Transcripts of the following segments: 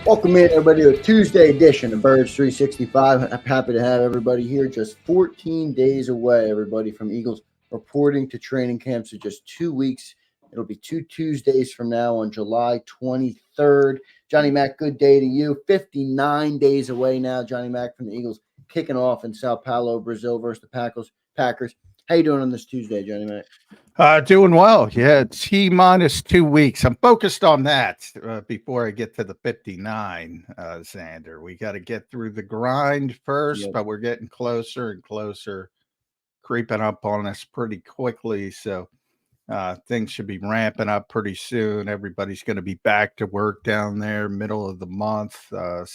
Welcome in, everybody, to a Tuesday edition of Birds 365. I'm happy to have everybody here. Just 14 days away, everybody, from Eagles reporting to training camp. So just 2 weeks. It'll be 2 Tuesdays from now on July 23rd. Johnny Mac, good day to you. 59 days away now, Johnny Mac, from the Eagles kicking off in Sao Paulo, Brazil versus the Packers. How you doing on this Tuesday, Johnny Mac? Doing well. Yeah, T-minus 2 weeks. I'm focused on that before I get to the 59, Xander. We got to get through the grind first, but we're getting closer and closer, creeping up on us pretty quickly. So things should be ramping up pretty soon. Everybody's going to be back to work down there middle of the month. Yeah,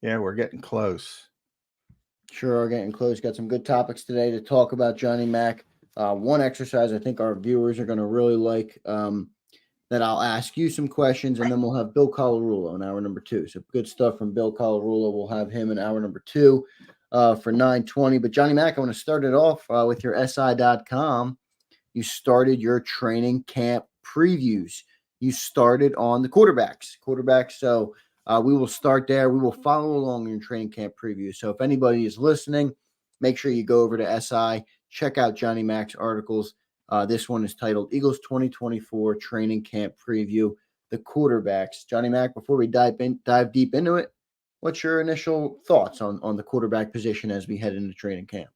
we're getting close. Sure are getting close. Got some good topics today to talk about, Johnny Mac. One exercise I think our viewers are going to really like, that I'll ask you some questions, and then we'll have Bill Colarulo in hour number 2. So good stuff from Bill Colarulo. We'll have him in hour number 2 for 9:20. But Johnny Mac, I want to start it off with your SI.com. You started your training camp previews. You started on the quarterbacks. So we will start there. We will follow along in training camp preview. So if anybody is listening, make sure you go over to SI, check out Johnny Mac's articles. This one is titled Eagles 2024 Training Camp Preview, the quarterbacks. Johnny Mac, before we dive deep into it, what's your initial thoughts on the quarterback position as we head into training camp?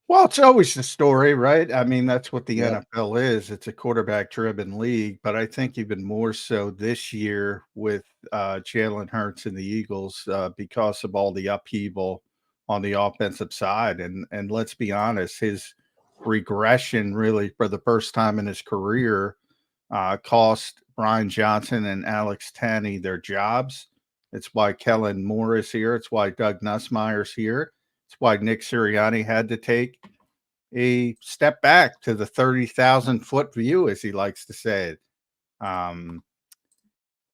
Well, it's always the story, right? I mean, that's what the NFL is. It's a quarterback-driven league, but I think even more so this year with Jaylen Hurts and the Eagles because of all the upheaval on the offensive side. And let's be honest, his regression really for the first time in his career cost Brian Johnson and Alex Tanney their jobs. It's why Kellen Moore is here. It's why Doug Nussmeier's here. It's why Nick Sirianni had to take a step back to the 30,000-foot view, as he likes to say it.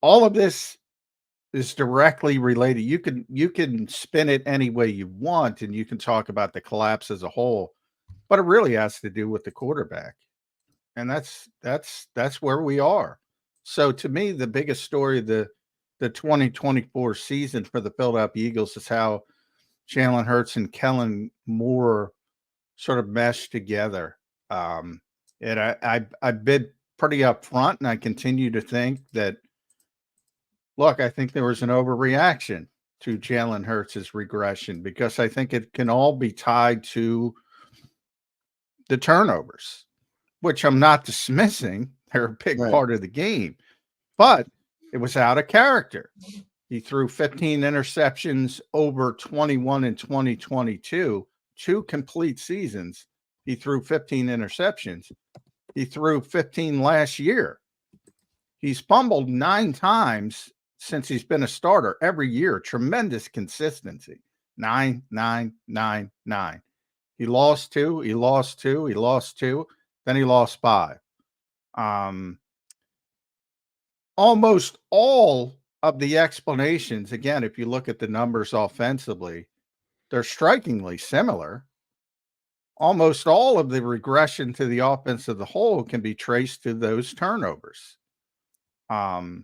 All of this is directly related. You can spin it any way you want, and you can talk about the collapse as a whole, but it really has to do with the quarterback, and that's where we are. So, to me, the biggest story of the 2024 season for the Philadelphia Eagles is how Jalen Hurts and Kellen Moore sort of meshed together. And I've been pretty upfront, and I continue to think that, look, I think there was an overreaction to Jalen Hurts' regression because I think it can all be tied to the turnovers, which I'm not dismissing. They're a big part of the game, but it was out of character. He threw 15 interceptions over 21 in 2022, 2 complete seasons. He threw 15 interceptions. He threw 15 last year. He's fumbled 9 times since he's been a starter every year. Tremendous consistency. 9, 9, 9, 9. He lost 2. He lost 2. He lost 2. Then he lost 5. Almost all of the explanations, again, if you look at the numbers offensively, they're strikingly similar. Almost all of the regression to the offense as a whole can be traced to those turnovers. Now,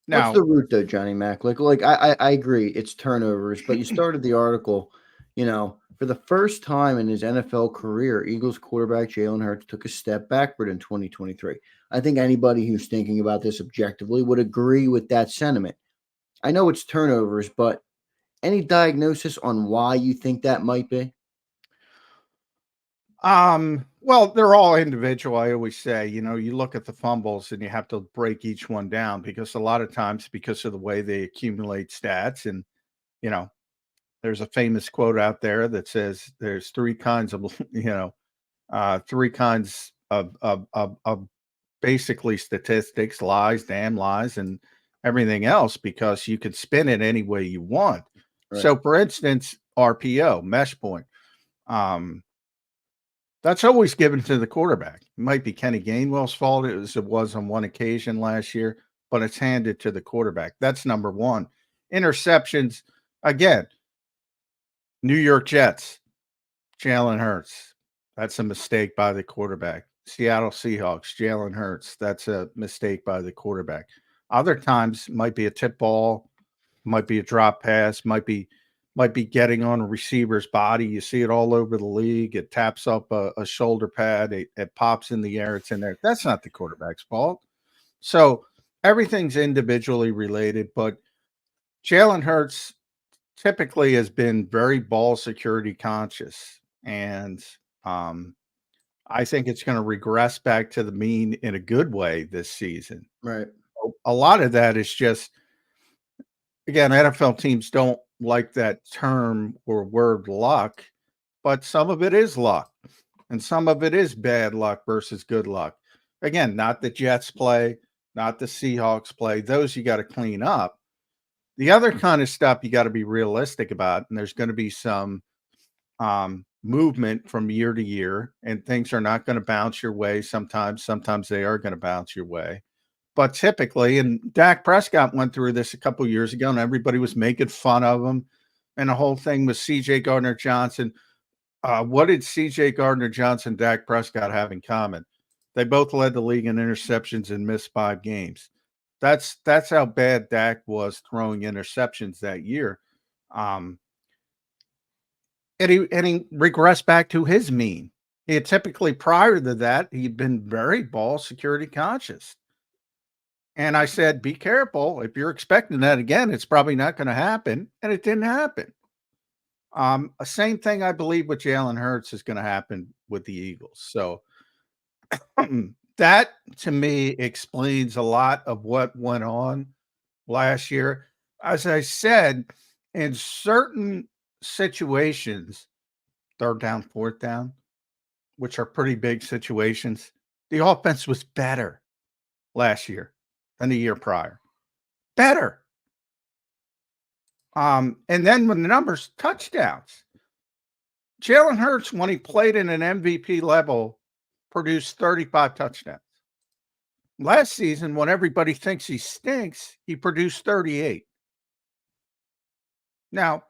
what's the root, though, Johnny Mac? Like I agree, it's turnovers, but you started the article, for the first time in his NFL career, Eagles quarterback Jalen Hurts took a step backward in 2023. I think anybody who's thinking about this objectively would agree with that sentiment. I know it's turnovers, but any diagnosis on why you think that might be? Well, they're all individual. I always say, you look at the fumbles and you have to break each one down because a lot of times, because of the way they accumulate stats, and there's a famous quote out there that says there's 3 kinds of, 3 kinds of basically statistics: lies, damn lies, and everything else, because you can spin it any way you want. Right. So, for instance, RPO, mesh point, that's always given to the quarterback. It might be Kenny Gainwell's fault, as it was on one occasion last year, but it's handed to the quarterback. That's number one. Interceptions, again, New York Jets, Jalen Hurts. That's a mistake by the quarterback. Seattle Seahawks, Jalen Hurts. That's a mistake by the quarterback. Other times might be a tip ball, might be a drop pass, might be getting on a receiver's body. You see it all over the league. It taps up a shoulder pad. It pops in the air. It's in there. That's not the quarterback's fault. So everything's individually related, but Jalen Hurts typically has been very ball security conscious. And I think it's going to regress back to the mean in a good way this season. Right. A lot of that is just, again, NFL teams don't like that term or word luck, but some of it is luck and some of it is bad luck versus good luck. Again, not the Jets play, not the Seahawks play. Those you got to clean up. The other kind of stuff you got to be realistic about, and there's going to be some movement from year to year, and things are not going to bounce your way sometimes. Sometimes they are going to bounce your way. But typically, and Dak Prescott went through this a couple of years ago, and everybody was making fun of him. And the whole thing was C.J. Gardner-Johnson. What did C.J. Gardner-Johnson and Dak Prescott have in common? They both led the league in interceptions and missed 5 games. That's how bad Dak was throwing interceptions that year. And he regressed back to his mean. He had typically, prior to that, he'd been very ball security conscious. And I said, be careful. If you're expecting that again, it's probably not going to happen. And it didn't happen. Same thing I believe with Jalen Hurts is going to happen with the Eagles. So that to me explains a lot of what went on last year. As I said, in certain situations, 3rd down, 4th down, which are pretty big situations, the offense was better last year than the year prior. Better. And then when the numbers, touchdowns, Jalen Hurts, when he played in an MVP level, produced 35 touchdowns. Last season, when everybody thinks he stinks, he produced 38. Now,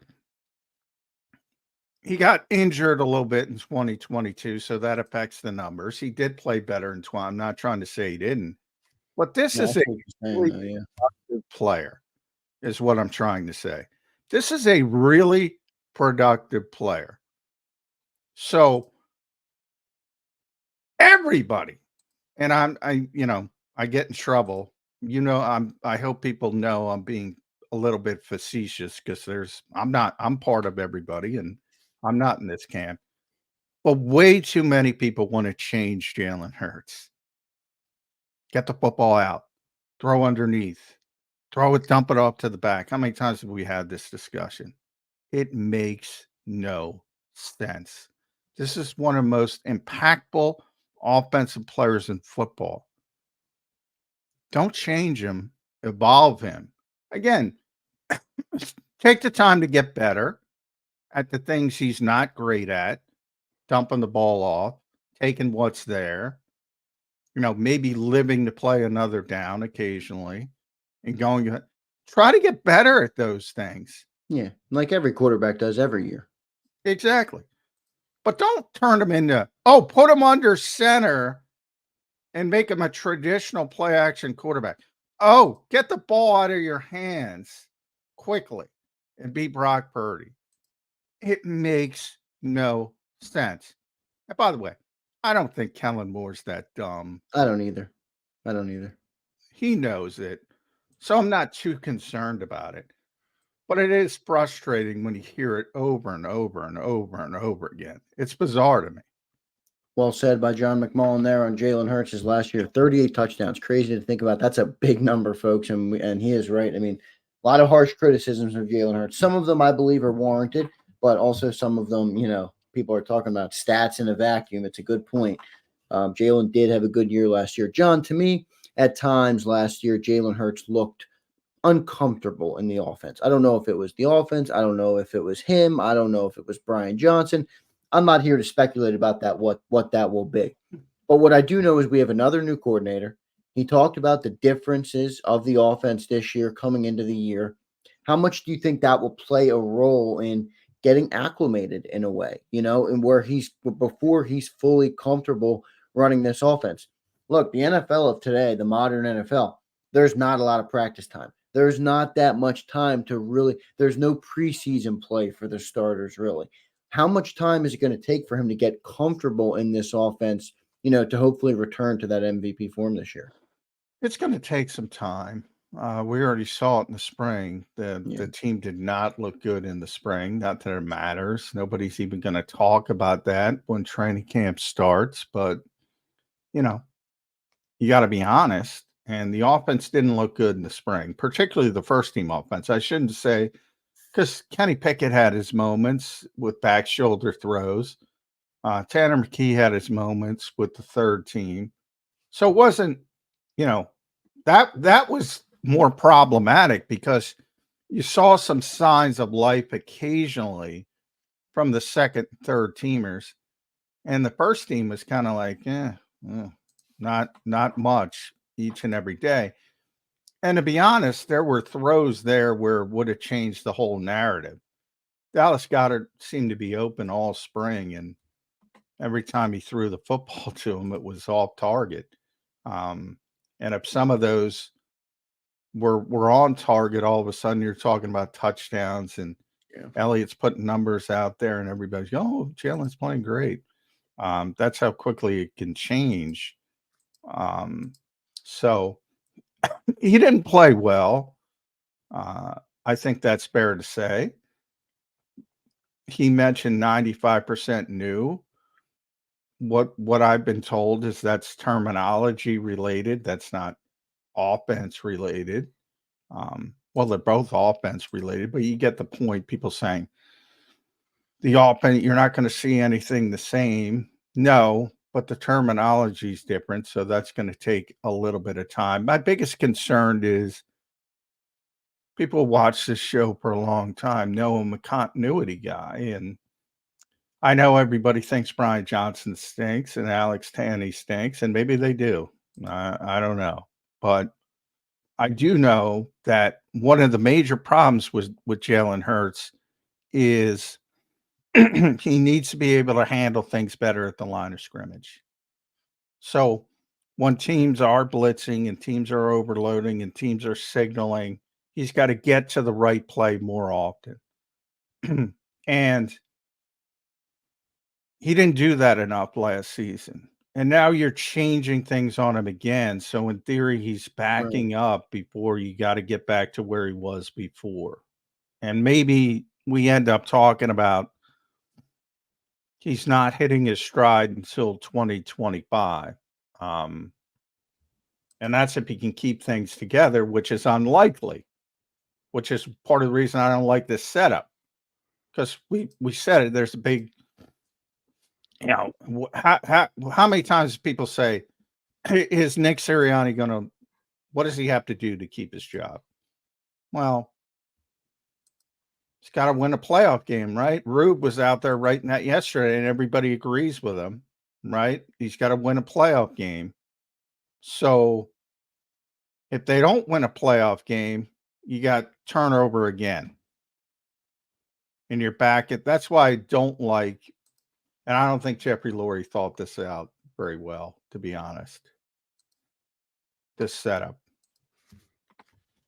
he got injured a little bit in 2022, so that affects the numbers. He did play better in 20. I'm not trying to say he didn't, but this is a really productive player, is what I'm trying to say. This is a really productive player. So everybody, and I get in trouble. I hope people know I'm being a little bit facetious because I'm part of everybody and I'm not in this camp. But way too many people want to change Jalen Hurts. Get the football out, throw underneath, throw it, dump it off to the back. How many times have we had this discussion? It makes no sense. This is one of the most impactful offensive players in football. Don't change him, evolve him. Again, take the time to get better at the things he's not great at, dumping the ball off, taking what's there, maybe living to play another down occasionally and try to get better at those things. Yeah, like every quarterback does every year. Exactly. But don't turn him into, put him under center and make him a traditional play action quarterback. Get the ball out of your hands quickly and be Brock Purdy. It makes no sense. And by the way, I don't think Kellen Moore's that dumb. I don't either. He knows it. So I'm not too concerned about it. But it is frustrating when you hear it over and over and over and over again. It's bizarre to me. Well said by John McMullen there on Jalen Hurts' last year, 38 touchdowns. Crazy to think about. That's a big number, folks, and he is right. I mean, a lot of harsh criticisms of Jalen Hurts. Some of them I believe are warranted, but also some of them, people are talking about stats in a vacuum. It's a good point. Jalen did have a good year last year. John, to me, at times last year, Jalen Hurts looked uncomfortable in the offense. I don't know if it was the offense. I don't know if it was him. I don't know if it was Brian Johnson. I'm not here to speculate about that, what that will be. But what I do know is we have another new coordinator. He talked about the differences of the offense this year coming into the year. How much do you think that will play a role in getting acclimated in a way, and where before he's fully comfortable running this offense. Look, the NFL of today, the modern NFL, there's not a lot of practice time. There's not that much time to really, there's no preseason play for the starters, really. How much time is it going to take for him to get comfortable in this offense, to hopefully return to that MVP form this year? It's going to take some time. We already saw it in the spring. The Yeah. team did not look good in the spring. Not that it matters. Nobody's even going to talk about that when training camp starts. But, you got to be honest. And the offense didn't look good in the spring, particularly the first team offense. I shouldn't say, because Kenny Pickett had his moments with back shoulder throws. Tanner McKee had his moments with the third team. So it wasn't, that was more problematic because you saw some signs of life occasionally from the second, third teamers. And the first team was kind of like, not much each and every day. And to be honest, there were throws there where it would have changed the whole narrative. Dallas Goedert seemed to be open all spring, and every time he threw the football to him, it was off target. And if some of those were on target, all of a sudden you're talking about touchdowns, and Elliott's putting numbers out there, and everybody's going, "Oh, Jaylen's playing great." That's how quickly it can change. So he didn't play well. I think that's fair to say. He mentioned 95% new. What I've been told is that's terminology related. That's not offense related. Well, they're both offense related, but you get the point. People saying the offense, you're not going to see anything the same. No, but the terminology is different. So that's going to take a little bit of time. My biggest concern is people watch this show for a long time, know I'm a continuity guy. And I know everybody thinks Brian Johnson stinks and Alex Tanney stinks, and maybe they do. I don't know. But I do know that one of the major problems with Jalen Hurts is he needs to be able to handle things better at the line of scrimmage. So when teams are blitzing and teams are overloading and teams are signaling, he's got to get to the right play more often. And he didn't do that enough last season. And now you're changing things on him again. So in theory, he's backing up before you got to get back to where he was before. And maybe we end up talking about he's not hitting his stride until 2025. And that's if he can keep things together, which is unlikely, which is part of the reason I don't like this setup. Because we said it, there's a big, how many times people say, is Nick Sirianni going to, what does he have to do to keep his job? Well, he's got to win a playoff game, right? Rube was out there writing that yesterday, and everybody agrees with him, right? He's got to win a playoff game. So if they don't win a playoff game, you got turnover again. And you're back at, that's why I don't like, and I don't think Jeffrey Lurie thought this out very well, to be honest. This setup.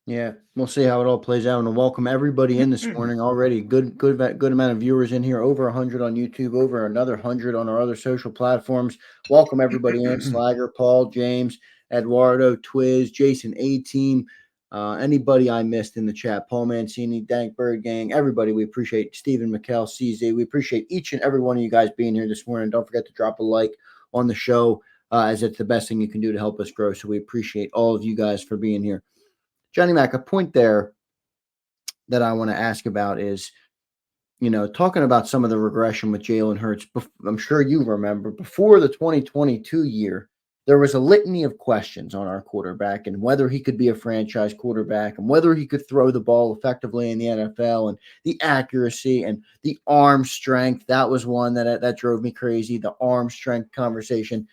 Yeah, we'll see how it all plays out, and welcome everybody in this morning already. Good amount of viewers in here. Over 100 on YouTube, over another 100 on our other social platforms. Welcome everybody in. Slagger, Paul, James, Eduardo, Twiz, Jason, A-Team, anybody I missed in the chat. Paul Mancini, Dank Bird Gang, everybody. We appreciate Stephen McKell, CZ. We appreciate each and every one of you guys being here this morning. Don't forget to drop a like on the show, as it's the best thing you can do to help us grow. So we appreciate all of you guys for being here. Johnny Mac, a point there that I want to ask about is, talking about some of the regression with Jalen Hurts. I'm sure you remember before the 2022 year, there was a litany of questions on our quarterback and whether he could be a franchise quarterback and whether he could throw the ball effectively in the NFL and the accuracy and the arm strength. That was one that drove me crazy, the arm strength conversation.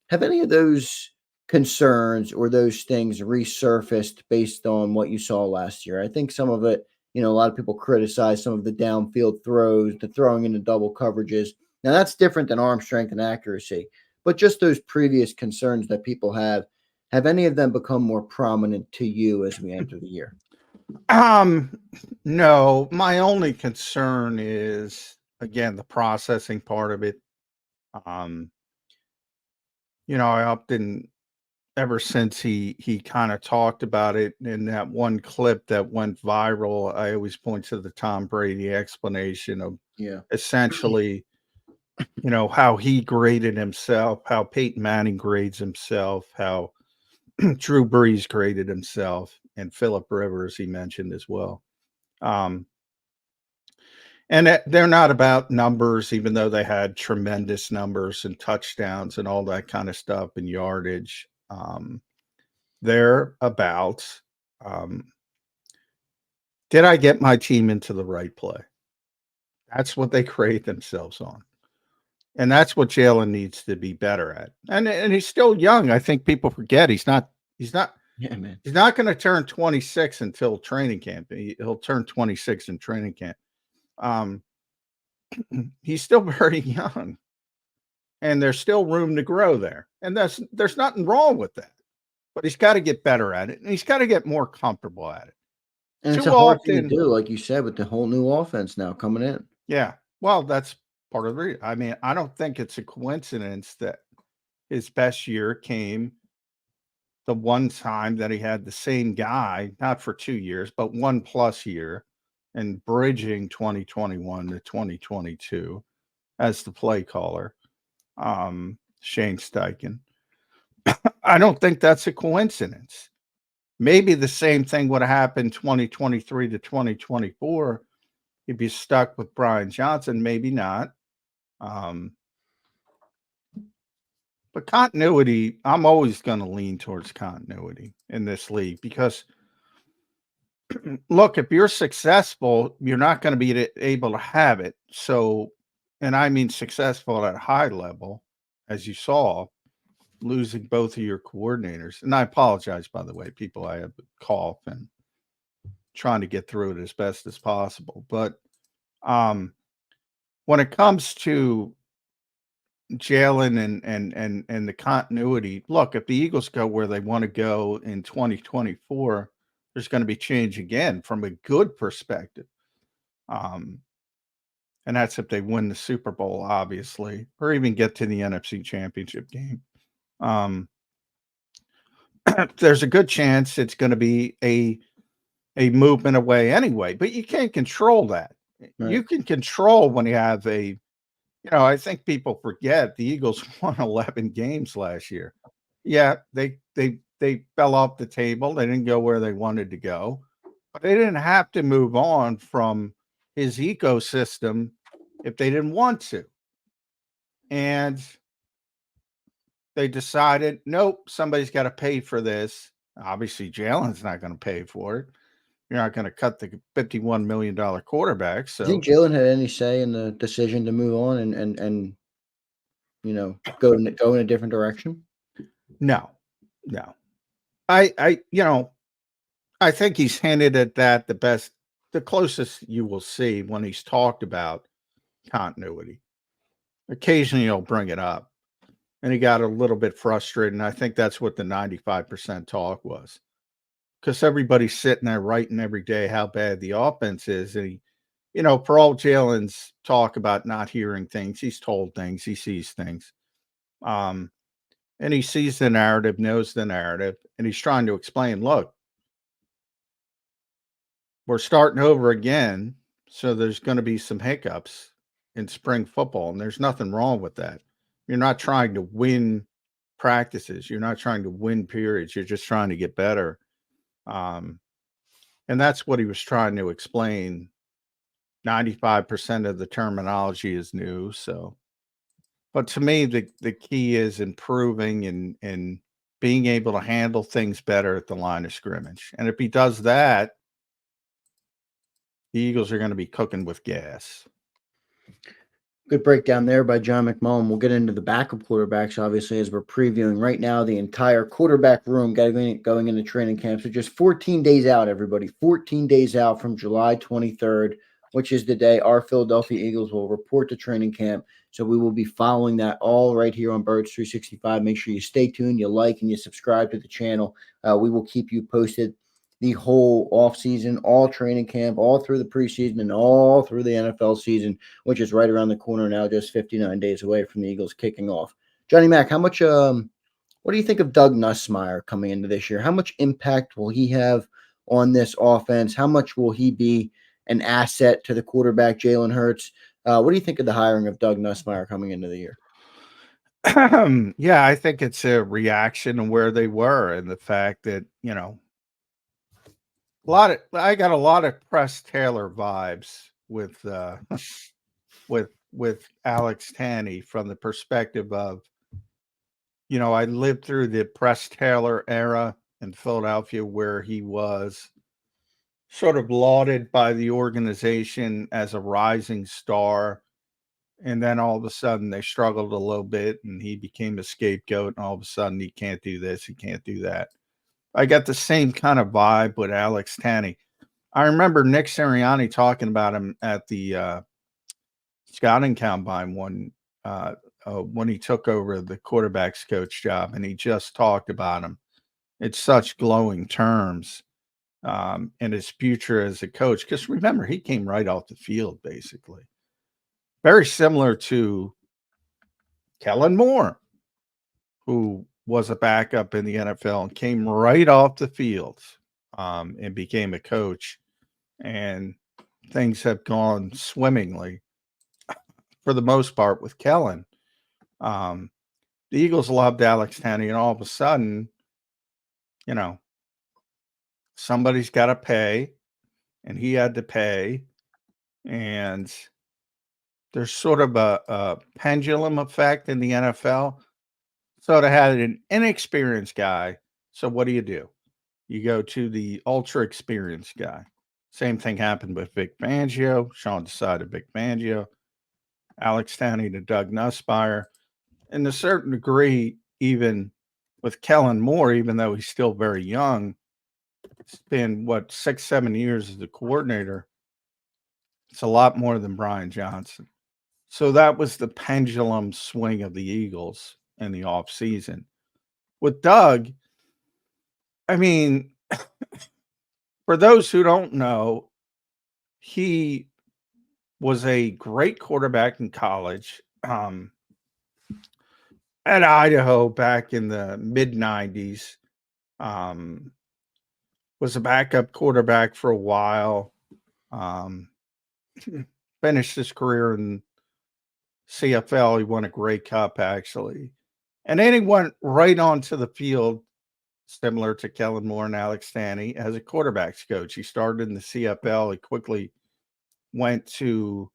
Have any of those concerns or those things resurfaced based on what you saw last year? I think some of it, a lot of people criticize some of the downfield throws, the throwing into double coverages. Now that's different than arm strength and accuracy, but just those previous concerns that people have any of them become more prominent to you as we enter the year? No, my only concern is, again, the processing part of it. Um, I often, ever since he kind of talked about it in that one clip that went viral, I always point to the Tom Brady explanation of Yeah. essentially, how he graded himself, how Peyton Manning grades himself, how Drew Brees graded himself, and Philip Rivers he mentioned as well. And they're not about numbers, even though they had tremendous numbers and touchdowns and all that kind of stuff and yardage. They're about, um, did I get my team into the right play? That's what they grade themselves on. And that's what Jaylen needs to be better at. And he's still young. I think people forget he's not Yeah, man. he's not going to turn 26 until training camp. He'll turn 26 in training camp. He's still very young, and there's still room to grow there. And there's nothing wrong with that. But he's got to get better at it, and he's got to get more comfortable at it. And it's Too a hard thing to often, do, like you said, with the whole new offense now coming in. yeah. Well, that's part of the reason. I mean, I don't think it's a coincidence that his best year came the one time that he had the same guy, not for 2 years, but 1+ year, and bridging 2021 to 2022 as the play caller, Shane Steichen. I don't think that's a coincidence. Maybe the same thing would have happened 2023 to 2024. He'd be stuck with Brian Johnson, maybe not. But continuity, I'm always going to lean towards continuity in this league because, look, if you're successful, you're not going to be able to have it. So, and I mean successful at a high level, as you saw, losing both of your coordinators. And I apologize, by the way, people, I have a cough and trying to get through it as best as possible. But when it comes to Jaylen and the continuity, look, if the Eagles go where they want to go in 2024, there's going to be change again from a good perspective. And that's if they win the Super Bowl, obviously, or even get to the NFC Championship game. There's a good chance it's going to be a movement away anyway, but you can't control that. Right. You can control when you have I think people forget the Eagles won 11 games last year. Yeah, they fell off the table. They didn't go where they wanted to go, but they didn't have to move on from his ecosystem if they didn't want to. And they decided, nope, somebody's got to pay for this. Obviously, Jaylen's not going to pay for it. You're not going to cut the $51 million quarterback. So, Do you think Jaylen had any say in the decision to move on and go in a different direction? no. I think he's hinted at that the closest you will see when he's talked about continuity. Occasionally he'll bring it up. And he got a little bit frustrated. And I think that's what the 95% talk was. Because everybody's sitting there writing every day how bad the offense is. And for all Jaylen's talk about not hearing things, he's told things, he sees things. And he sees the narrative, knows the narrative, and he's trying to explain, look, we're starting over again. So there's going to be some hiccups in spring football. And there's nothing wrong with that. You're not trying to win practices. You're not trying to win periods. You're just trying to get better. And that's what he was trying to explain. 95% of the terminology is new. So, but to me, the key is improving and being able to handle things better at the line of scrimmage. And if he does that, the Eagles are going to be cooking with gas. Good breakdown there by John McMullen. We'll get into the backup quarterbacks, obviously, as we're previewing right now the entire quarterback room going into training camp. So just 14 days out, everybody. 14 days out from July 23rd which is the day our Philadelphia Eagles will report to training camp. So we will be following that all right here on Birds 365. Make sure you stay tuned, you like, and you subscribe to the channel. We will keep you posted the whole offseason, all training camp, all through the preseason, and all through the NFL season, which is right around the corner now, just 59 days away from the Eagles kicking off. Johnny Mac, how much what do you think of Doug Nussmeier coming into this year? How much impact will he have on this offense? How much will he be an asset to the quarterback, Jalen Hurts? What do you think of the hiring of Doug Nussmeier coming into the year? Yeah, I think it's a reaction to where they were and the fact that, I got a lot of Press Taylor vibes with with Alex Tanney from the perspective of, I lived through the Press Taylor era in Philadelphia where he was sort of lauded by the organization as a rising star. And then all of a sudden they struggled a little bit and he became a scapegoat. And all of a sudden he can't do this, he can't do that. I got the same kind of vibe with Alex Tanney. I remember Nick Sirianni talking about him at the scouting combine when he took over the quarterback's coach job, and he just talked about him in such glowing terms, and his future as a coach. Because remember, he came right off the field, basically. Very similar to Kellen Moore, who was a backup in the NFL and came right off the field and became a coach. And things have gone swimmingly for the most part with Kellen. The Eagles loved Alex Tanney, and all of a sudden, somebody's got to pay, and he had to pay. And there's sort of a pendulum effect in the NFL. So to have an inexperienced guy, so what do? You go to the ultra experienced guy. Same thing happened with Vic Fangio. Sean decided Vic Fangio. Alex Tanney to Doug Nussmeier. And to a certain degree, even with Kellen Moore, even though he's still very young, it's been, 6, 7 years as a coordinator. It's a lot more than Brian Johnson. So that was the pendulum swing of the Eagles in the offseason. With Doug, I mean, for those who don't know, he was a great quarterback in college at Idaho back in the mid-90s. Was a backup quarterback for a while. Finished his career in CFL. He won a Grey Cup, actually. And then he went right onto the field, similar to Kellen Moore and Alex Tanney, as a quarterback's coach. He started in the CFL. He quickly went to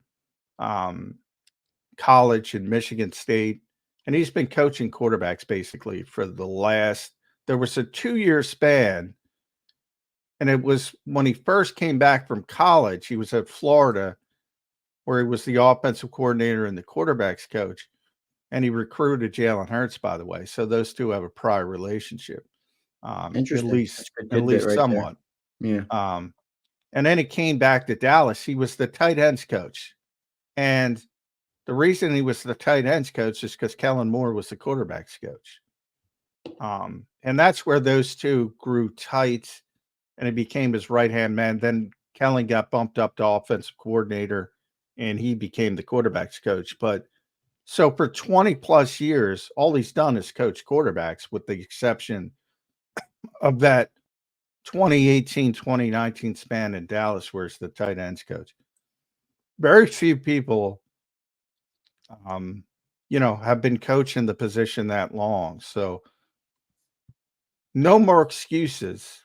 college in Michigan State. And he's been coaching quarterbacks basically for there was a 2-year span. And it was when he first came back from college, he was at Florida, where he was the offensive coordinator and the quarterback's coach. And he recruited Jalen Hurts, by the way. So those two have a prior relationship. Interesting. At least right somewhat. There. Yeah. And then he came back to Dallas. He was the tight ends coach. And the reason he was the tight ends coach is because Kellen Moore was the quarterback's coach. And that's where those two grew tight, and it became his right-hand man. Then Kellen got bumped up to offensive coordinator, and he became the quarterback's coach. But so for 20 plus years, all he's done is coach quarterbacks, with the exception of that 2018, 2019 span in Dallas, where he's the tight ends coach. Very few people, have been coaching the position that long. So no more excuses.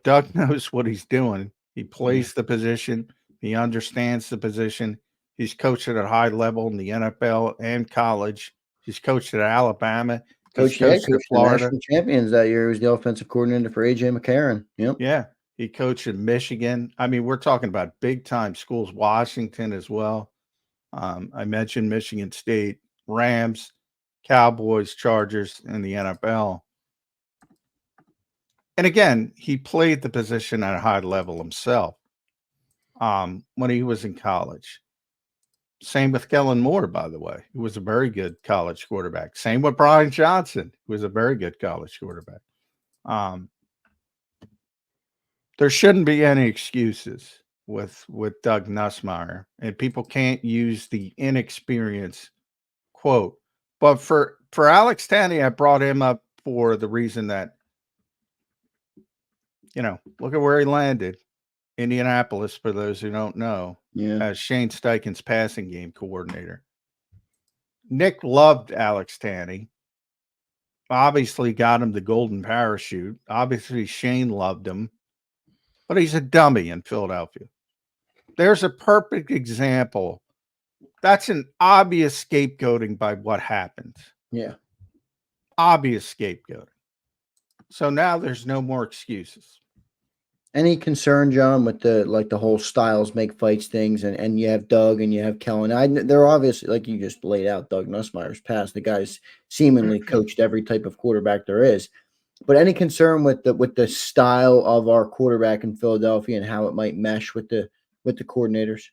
Doug knows what he's doing. He plays the position. He understands the position. He's coached at a high level in the NFL and college. He's coached at Alabama. He's coached at Florida. National champions that year. He was the offensive coordinator for A.J. McCarron. Yep. Yeah. He coached in Michigan. I mean, we're talking about big-time schools. Washington as well. I mentioned Michigan State, Rams, Cowboys, Chargers, and the NFL. And again, he played the position at a high level himself. when he was in college. Same with Kellen Moore, by the way. He was a very good college quarterback. Same with Brian Johnson, who was a very good college quarterback. There shouldn't be any excuses with Doug Nussmeier, and people can't use the inexperience quote. But for Alex Tanney, I brought him up for the reason that, look at where he landed. Indianapolis, for those who don't know, as Shane Steichen's passing game coordinator. Nick loved Alex Tanney. Obviously got him the golden parachute. Obviously Shane loved him. But he's a dummy in Philadelphia. There's a perfect example. That's an obvious scapegoating by what happened. Yeah. Obvious scapegoating. So now there's no more excuses. Any concern, John, with the whole styles make fights things, and you have Doug and you have Kellen. They're obviously, like you just laid out, Doug Nussmeier's past. The guy's seemingly coached every type of quarterback there is. But any concern with the style of our quarterback in Philadelphia and how it might mesh with the coordinators?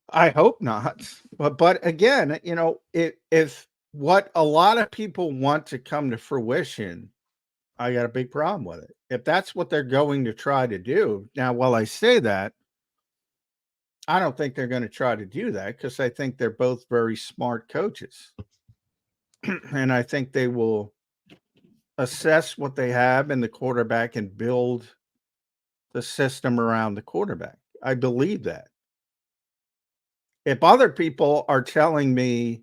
I hope not. But again, if what a lot of people want to come to fruition, I got a big problem with it. If that's what they're going to try to do. Now, while I say that, I don't think they're going to try to do that because I think they're both very smart coaches. And I think they will assess what they have in the quarterback and build the system around the quarterback. I believe that. If other people are telling me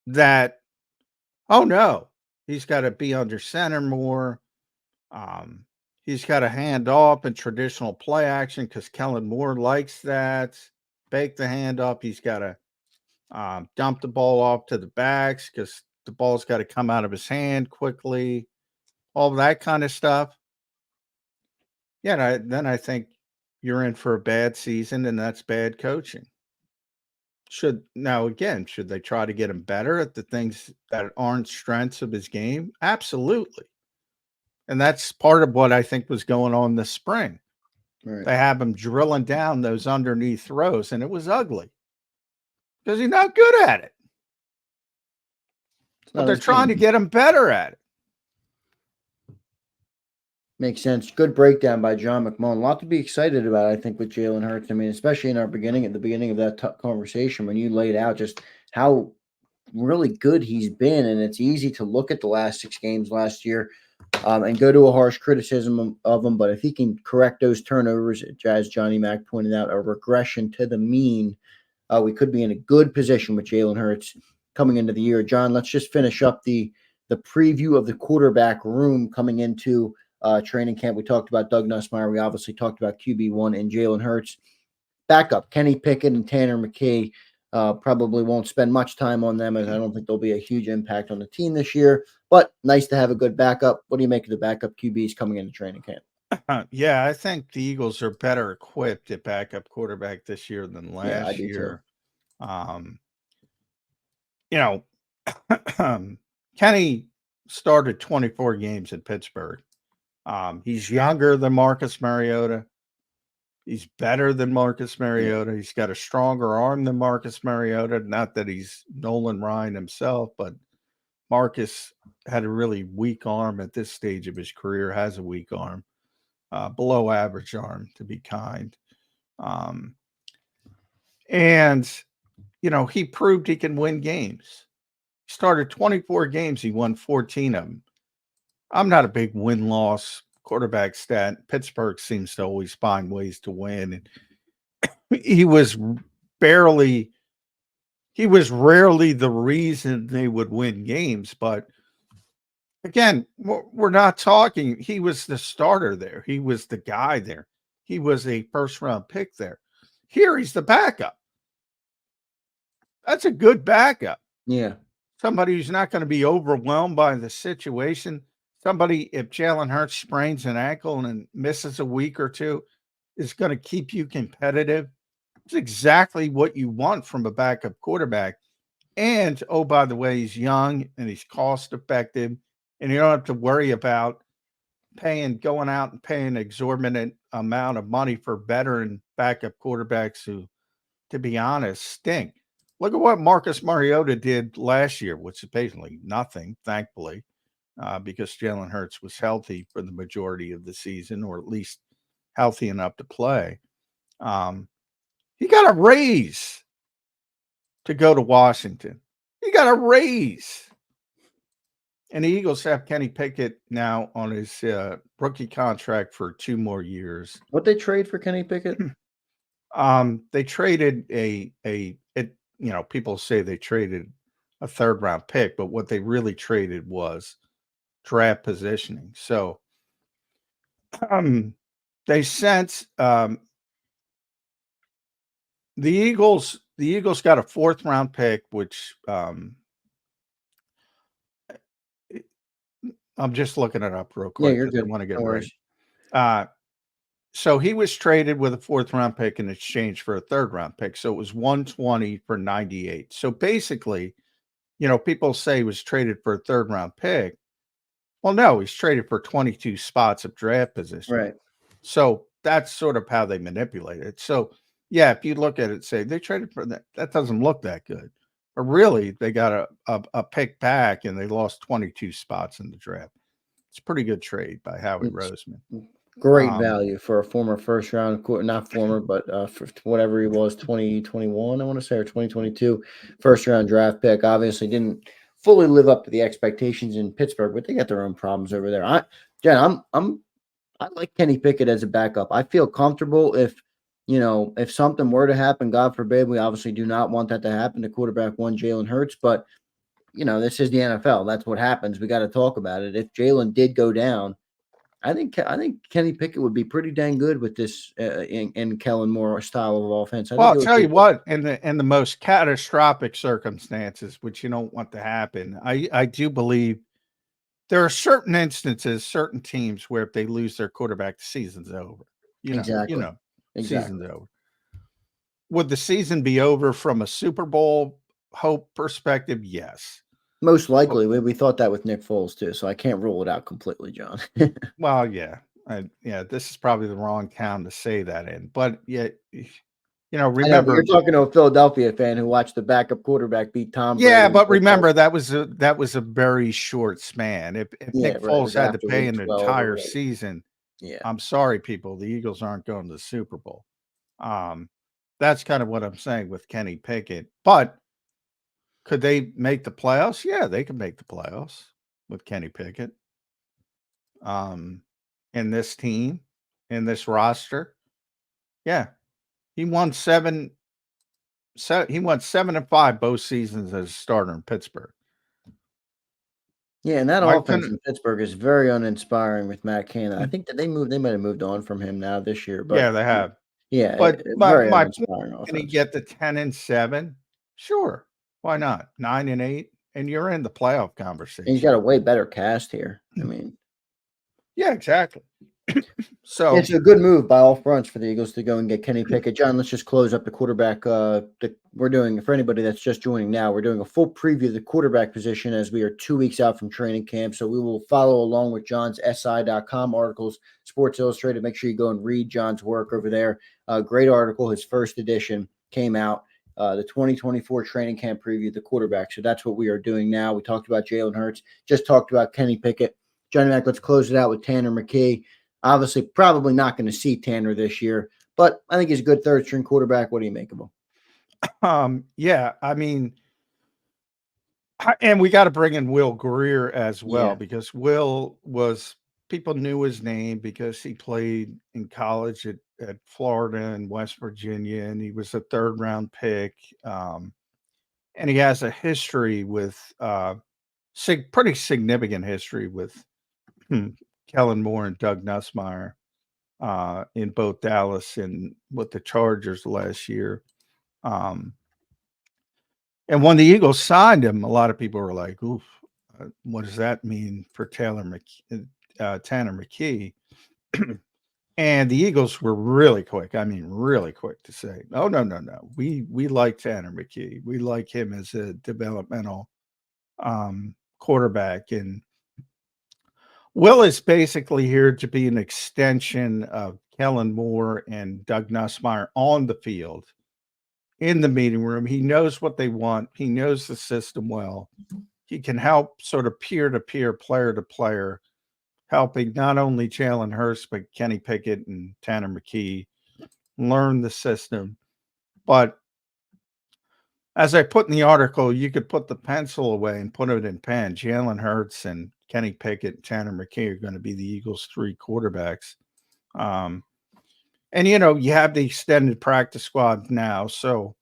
that, oh no, he's got to be under center more. He's got to hand off in traditional play action because Kellen Moore likes that. Bake the hand up. He's got to dump the ball off to the backs because the ball's got to come out of his hand quickly. All that kind of stuff. Yeah, then I think you're in for a bad season, and that's bad coaching. Should they try to get him better at the things that aren't strengths of his game? Absolutely. And that's part of what I think was going on this spring. Right. They have him drilling down those underneath throws, and it was ugly because he's not good at it. But they're trying to get him better at it. Makes sense. Good breakdown by John McMullen. A lot to be excited about, I think, with Jalen Hurts. I mean, especially at the beginning of that conversation when you laid out just how really good he's been. And it's easy to look at the last 6 games last year and go to a harsh criticism of him. But if he can correct those turnovers, as Johnny Mack pointed out, a regression to the mean, we could be in a good position with Jalen Hurts coming into the year. John, let's just finish up the preview of the quarterback room coming into training camp. We talked about Doug Nussmeier. We obviously talked about QB1 and Jalen Hurts. Backup, Kenny Pickett and Tanner McKay. Probably won't spend much time on them, as I don't think there'll be a huge impact on the team this year. But nice to have a good backup. What do you make of the backup QBs coming into training camp? Yeah, I think the Eagles are better equipped at backup quarterback this year than last year. Kenny started 24 games in Pittsburgh. He's younger than Marcus Mariota. He's better than Marcus Mariota. He's got a stronger arm than Marcus Mariota. Not that he's Nolan Ryan himself, but Marcus had a really weak arm at this stage of his career, has a weak arm, below average arm, to be kind. And he proved he can win games. He started 24 games. He won 14 of them. I'm not a big win-loss quarterback stat. Pittsburgh seems to always find ways to win. And he was rarely the reason they would win games. But again, we're not talking. He was the starter there. He was the guy there. He was a first-round pick there. Here he's the backup. That's a good backup. Yeah. Somebody who's not going to be overwhelmed by the situation. Somebody, if Jalen Hurts sprains an ankle and misses a week or two, is going to keep you competitive. It's exactly what you want from a backup quarterback. And, oh, by the way, he's young and he's cost effective, and you don't have to worry about going out and paying exorbitant amount of money for veteran backup quarterbacks who, to be honest, stink. Look at what Marcus Mariota did last year, which is basically nothing, thankfully, because Jalen Hurts was healthy for the majority of the season, or at least healthy enough to play. He got a raise to go to Washington. He got a raise. And the Eagles have Kenny Pickett now on his rookie contract for 2 more years. What they trade for Kenny Pickett? They traded people say they traded a 3rd round pick, but what they really traded was draft positioning. So they sent the Eagles got a 4th round pick, which I'm just looking it up real quick. Yeah, you're good. I want to get No it worries. right. So he was traded with a 4th round pick in exchange for a 3rd round pick. So it was 120 for 98. So basically, people say he was traded for a 3rd round pick. Well, no, he's traded for 22 spots of draft position. Right. So that's sort of how they manipulate it. So yeah, if you look at it, say they traded for that, that doesn't look that good. But really, they got a pick back and they lost 22 spots in the draft. It's a pretty good trade by Howie Roseman. Great value for a former first round, not former, but for whatever he was, 2021, I want to say, or 2022 first round draft pick. Obviously didn't fully live up to the expectations in Pittsburgh, but they got their own problems over there. I like Kenny Pickett as a backup. I feel comfortable if something were to happen, God forbid, we obviously do not want that to happen to quarterback 1 Jalen Hurts, but this is the NFL. That's what happens. We got to talk about it. If Jalen did go down, I think Kenny Pickett would be pretty dang good with this in Kellen Moore style of offense. Well, I'll tell you what, in the most catastrophic circumstances, which you don't want to happen, I do believe there are certain instances, certain teams where if they lose their quarterback, the season's over. Exactly. Season's over. Would the season be over from a Super Bowl hope perspective? Yes. Most likely. We thought that with Nick Foles too, so I can't rule it out completely, John. Well, yeah. This is probably the wrong town to say that in, but yeah, remember you're talking to a Philadelphia fan who watched the backup quarterback beat Tom Brady. Yeah, but remember that was a very short span. If Nick Foles had to pay an entire season, I'm sorry, people, the Eagles aren't going to the Super Bowl. That's kind of what I'm saying with Kenny Pickett. But could they make the playoffs? Yeah, they could make the playoffs with Kenny Pickett. In this team, in this roster. Yeah. He won 7 and 5 both seasons as a starter in Pittsburgh. Yeah, and that offense in Pittsburgh is very uninspiring with Matt Canada. I think that they might have moved on from him now this year. But yeah, they have. Yeah, but very my uninspiring offense. Can he get to 10 and 7? Sure. Why not? 9 and 8, and you're in the playoff conversation. And he's got a way better cast here. I mean, yeah, exactly. So it's a good move by all fronts for the Eagles to go and get Kenny Pickett. John, let's just close up the quarterback. We're doing, for anybody that's just joining now, we're doing a full preview of the quarterback position as we are 2 weeks out from training camp. So we will follow along with John's SI.com articles, Sports Illustrated. Make sure you go and read John's work over there. Great article. His first edition came out. The 2024 training camp preview, the quarterback. So that's what we are doing now. We talked about Jalen Hurts, just talked about Kenny Pickett. Johnny Mac, let's close it out with Tanner McKee. Obviously, probably not going to see Tanner this year, but I think he's a good third-string quarterback. What do you make of him? Yeah, I mean, and we got to bring in Will Greer as well, because Will people knew his name because he played in college at Florida and West Virginia, and he was a 3rd-round pick. And he has a history with pretty significant history with Kellen Moore and Doug Nussmeier in both Dallas and with the Chargers last year. And when the Eagles signed him, a lot of people were like, oof, what does that mean for Tanner McKee? And the Eagles were really quick. I mean, really quick to say, oh, no. We like Tanner McKee. We like him as a developmental quarterback. And Will is basically here to be an extension of Kellen Moore and Doug Nussmeier on the field, in the meeting room. He knows what they want. He knows the system well. He can help sort of peer-to-peer, player-to-player, helping not only Jalen Hurts, but Kenny Pickett and Tanner McKee learn the system. But as I put in the article, you could put the pencil away and put it in pen. Jalen Hurts and Kenny Pickett, Tanner McKee are going to be the Eagles' 3 quarterbacks. And, you have the extended practice squad now. So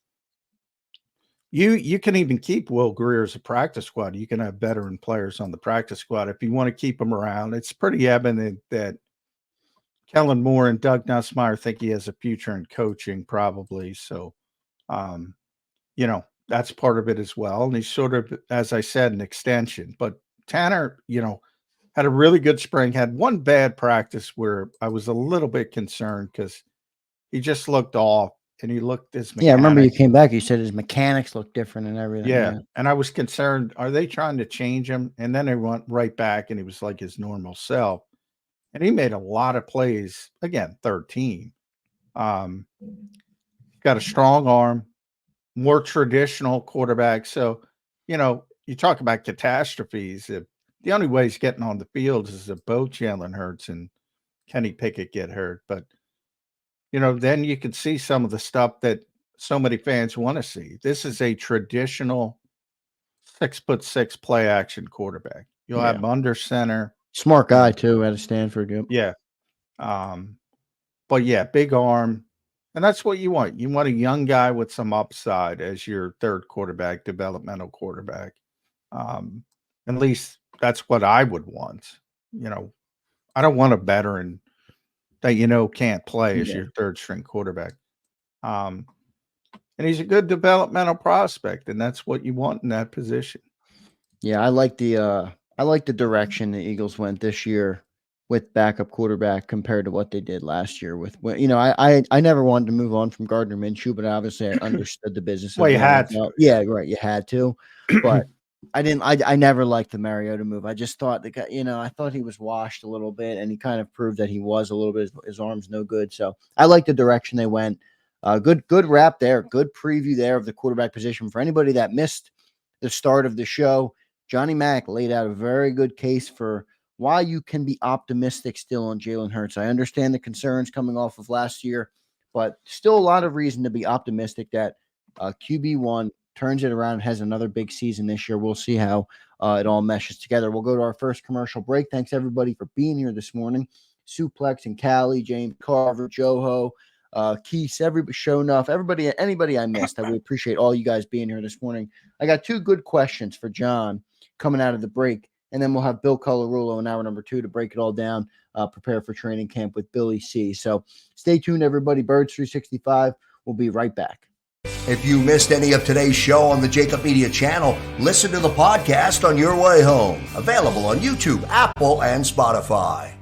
you can even keep Will Greer as a practice squad. You can have veteran players on the practice squad if you want to keep them around. It's pretty evident that Kellen Moore and Doug Nussmeier think he has a future in coaching, probably. So, that's part of it as well. And he's sort of, as I said, an extension. But Tanner, had a really good spring, had one bad practice where I was a little bit concerned because he just looked off and he looked his mechanics. Yeah, I remember you came back. You said his mechanics look different and everything. Yeah. And I was concerned, are they trying to change him? And then they went right back and he was like his normal self. And he made a lot of plays. Again, third team. Got a strong arm, more traditional quarterback. So, you talk about catastrophes. The only way he's getting on the field is if both Jalen Hurts and Kenny Pickett get hurt. But, then you can see some of the stuff that so many fans want to see. This is a traditional 6'6" play action quarterback. You'll have him under center. Smart guy too out of Stanford. Yep. Yeah. But yeah, big arm. And that's what you want. You want a young guy with some upside as your third quarterback, developmental quarterback. At least that's what I would want. I don't want a veteran that can't play as your third string quarterback. And he's a good developmental prospect, and that's what you want in that position. Yeah, I like the direction the Eagles went this year with backup quarterback compared to what they did last year with, I never wanted to move on from Gardner Minshew, but obviously I understood the business. Well, you had to. Yeah, right. You had to, but I never liked the Mariota move. I just thought the guy, I thought he was washed a little bit, and he kind of proved that he was a little bit. His arm's no good. So I like the direction they went. Good wrap there. Good preview there of the quarterback position. For anybody that missed the start of the show, Johnny Mack laid out a very good case for why you can be optimistic still on Jalen Hurts. I understand the concerns coming off of last year, but still a lot of reason to be optimistic that QB1 turns it around and has another big season this year. We'll see how it all meshes together. We'll go to our first commercial break. Thanks, everybody, for being here this morning. Suplex and Callie, James Carver, Joho, Keese, everybody, Show Enough, everybody, anybody I missed. I really appreciate all you guys being here this morning. I got 2 good questions for John coming out of the break, and then we'll have Bill Colarulo in hour number 2 to break it all down, prepare for training camp with Billy C. So stay tuned, everybody. Birds 365. We'll be right back. If you missed any of today's show on the JAKIB Media channel, listen to the podcast on your way home. Available on YouTube, Apple, and Spotify.